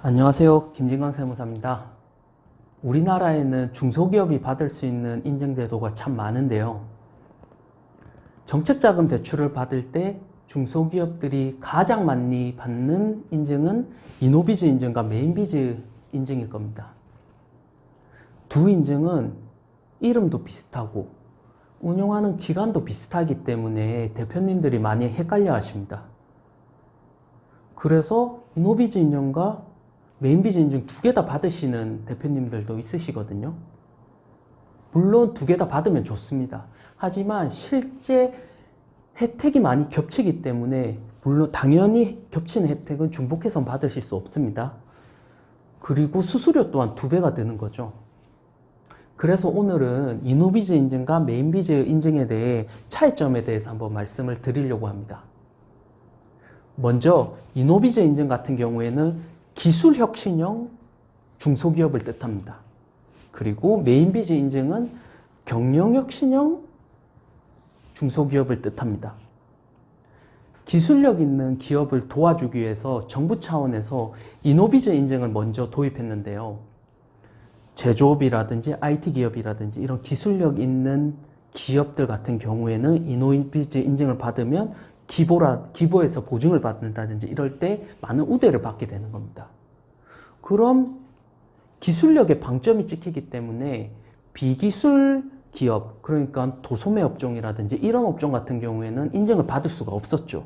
안녕하세요. 김진광 세무사입니다. 우리나라에는 중소기업이 받을 수 있는 인증제도가 참 많은데요. 정책자금 대출을 받을 때 중소기업들이 가장 많이 받는 인증은 이노비즈 인증과 메인비즈 인증일 겁니다. 두 인증은 이름도 비슷하고 운용하는 기간도 비슷하기 때문에 대표님들이 많이 헷갈려 하십니다. 그래서 이노비즈 인증과 메인비즈 인증 두 개 다 받으시는 대표님들도 있으시거든요. 물론 두 개 다 받으면 좋습니다. 하지만 실제 혜택이 많이 겹치기 때문에 물론 당연히 겹치는 혜택은 중복해서 받으실 수 없습니다. 그리고 수수료 또한 2배가 되는 거죠. 그래서 오늘은 이노비즈 인증과 메인비즈 인증에 대해 차이점에 대해서 한번 말씀을 드리려고 합니다. 먼저 이노비즈 인증 같은 경우에는 기술혁신형 중소기업을 뜻합니다. 그리고 메인비즈 인증은 경영혁신형 중소기업을 뜻합니다. 기술력 있는 기업을 도와주기 위해서 정부 차원에서 이노비즈 인증을 먼저 도입했는데요. 제조업이라든지 IT 기업이라든지 이런 기술력 있는 기업들 같은 경우에는 이노비즈 인증을 받으면 기보에서 보증을 받는다든지 이럴 때 많은 우대를 받게 되는 겁니다. 그럼 기술력의 방점이 찍히기 때문에 비기술 기업, 그러니까 도소매 업종이라든지 이런 업종 같은 경우에는 인증을 받을 수가 없었죠.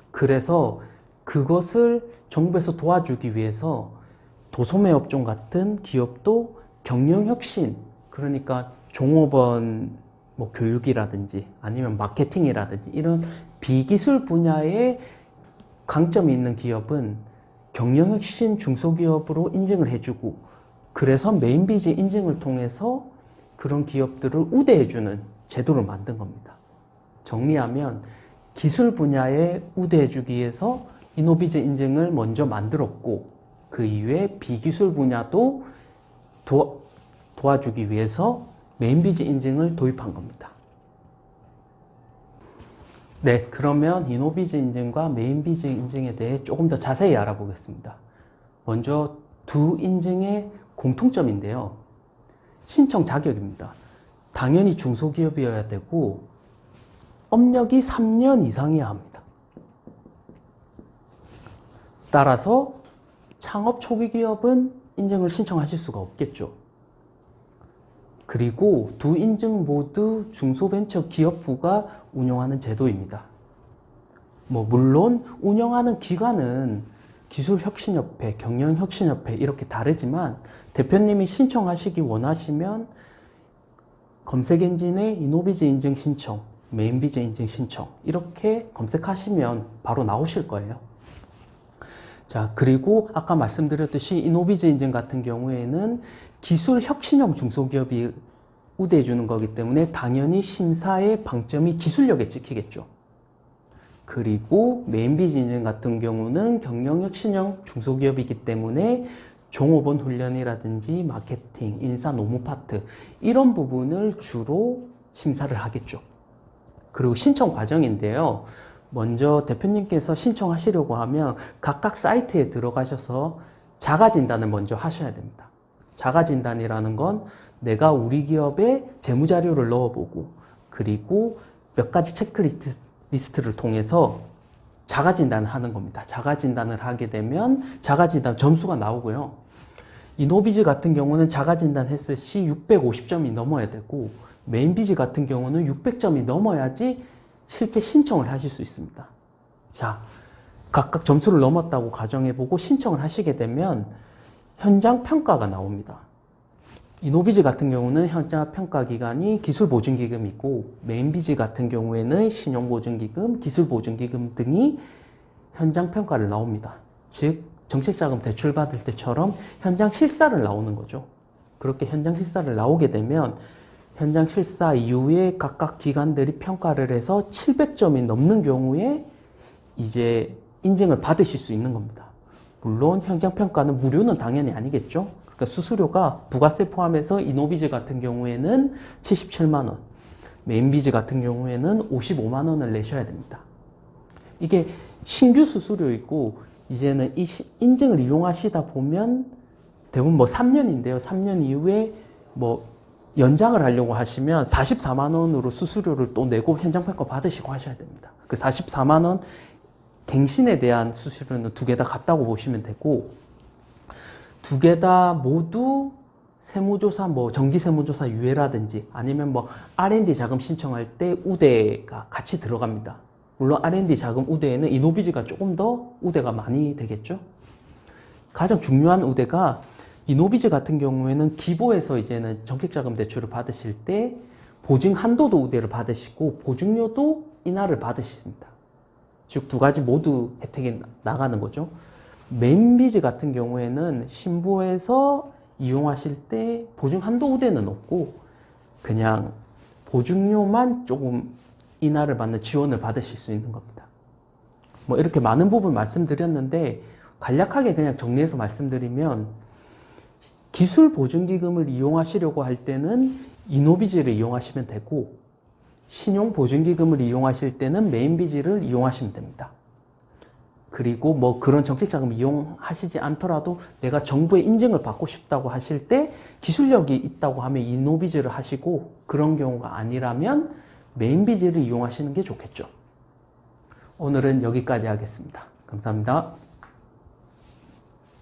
그래서 그것을 정부에서 도와주기 위해서 도소매 업종 같은 기업도 경영혁신, 그러니까 종업원 교육이라든지 아니면 마케팅이라든지 이런 비기술 분야에 강점이 있는 기업은 경영혁신 중소기업으로 인증을 해주고, 그래서 메인비즈 인증을 통해서 그런 기업들을 우대해주는 제도를 만든 겁니다. 정리하면 기술 분야에 우대해주기 위해서 이노비즈 인증을 먼저 만들었고, 그 이후에 비기술 분야도 도와주기 위해서 메인비즈 인증을 도입한 겁니다. 네, 그러면 이노비즈 인증과 메인비즈 인증에 대해 조금 더 자세히 알아보겠습니다. 먼저 두 인증의 공통점인데요. 신청 자격입니다. 당연히 중소기업이어야 되고 업력이 3년 이상이어야 합니다. 따라서 창업 초기 기업은 인증을 신청하실 수가 없겠죠. 그리고 두 인증 모두 중소벤처기업부가 운영하는 제도입니다. 물론 운영하는 기관은 기술혁신협회, 경영혁신협회 이렇게 다르지만 대표님이 신청하시기 원하시면 검색 엔진에 이노비즈 인증 신청, 메인비즈 인증 신청 이렇게 검색하시면 바로 나오실 거예요. 자, 그리고 아까 말씀드렸듯이 이노비즈 인증 같은 경우에는 기술혁신형 중소기업이 우대해 주는 거기 때문에 당연히 심사의 방점이 기술력에 찍히겠죠. 그리고 메인비즈 인증 같은 경우는 경영혁신형 중소기업이기 때문에 종업원 훈련이라든지 마케팅, 인사 노무 파트 이런 부분을 주로 심사를 하겠죠. 그리고 신청 과정인데요. 먼저 대표님께서 신청하시려고 하면 각각 사이트에 들어가셔서 자가진단을 먼저 하셔야 됩니다. 자가진단이라는 건 내가 우리 기업에 재무자료를 넣어보고 그리고 몇 가지 체크리스트를 통해서 자가진단을 하는 겁니다. 자가진단을 하게 되면 자가진단 점수가 나오고요. 이노비즈 같은 경우는 자가진단 했을 시 650점이 넘어야 되고 메인비즈 같은 경우는 600점이 넘어야지 실제 신청을 하실 수 있습니다. 자, 각각 점수를 넘었다고 가정해보고 신청을 하시게 되면 현장 평가가 나옵니다. 이노비즈 같은 경우는 현장 평가 기관이 기술보증기금이고 메인비즈 같은 경우에는 신용보증기금, 기술보증기금 등이 현장 평가를 나옵니다. 즉 정책자금 대출 받을 때처럼 현장 실사를 나오는 거죠. 그렇게 현장 실사를 나오게 되면 현장 실사 이후에 각각 기관들이 평가를 해서 700점이 넘는 경우에 이제 인증을 받으실 수 있는 겁니다. 물론 현장 평가는 무료는 당연히 아니겠죠. 그러니까 수수료가 부가세 포함해서 이노비즈 같은 경우에는 77만 원, 메인비즈 같은 경우에는 55만 원을 내셔야 됩니다. 이게 신규 수수료이고 이제는 이 인증을 이용하시다 보면 대부분 뭐 3년인데요. 3년 이후에 뭐 연장을 하려고 하시면 44만 원으로 수수료를 또 내고 현장평가 받으시고 하셔야 됩니다. 그 44만 원 갱신에 대한 수수료는 두 개 다 같다고 보시면 되고, 두 개 다 모두 세무조사, 뭐 정기세무조사 유예라든지 아니면 뭐 R&D 자금 신청할 때 우대가 같이 들어갑니다. 물론 R&D 자금 우대에는 이노비즈가 조금 더 우대가 많이 되겠죠. 가장 중요한 우대가 이노비즈 같은 경우에는 기보에서 이제는 정책자금 대출을 받으실 때 보증 한도도 우대를 받으시고 보증료도 인하를 받으십니다. 즉 두 가지 모두 혜택이 나가는 거죠. 메인비즈 같은 경우에는 신보에서 이용하실 때 보증 한도 우대는 없고 그냥 보증료만 조금 인하를 받는 지원을 받으실 수 있는 겁니다. 뭐 이렇게 많은 부분 말씀드렸는데 간략하게 그냥 정리해서 말씀드리면, 기술보증기금을 이용하시려고 할 때는 이노비즈를 이용하시면 되고, 신용보증기금을 이용하실 때는 메인비즈를 이용하시면 됩니다. 그리고 뭐 그런 정책자금 이용하시지 않더라도 내가 정부의 인증을 받고 싶다고 하실 때 기술력이 있다고 하면 이노비즈를 하시고, 그런 경우가 아니라면 메인비즈를 이용하시는 게 좋겠죠. 오늘은 여기까지 하겠습니다. 감사합니다.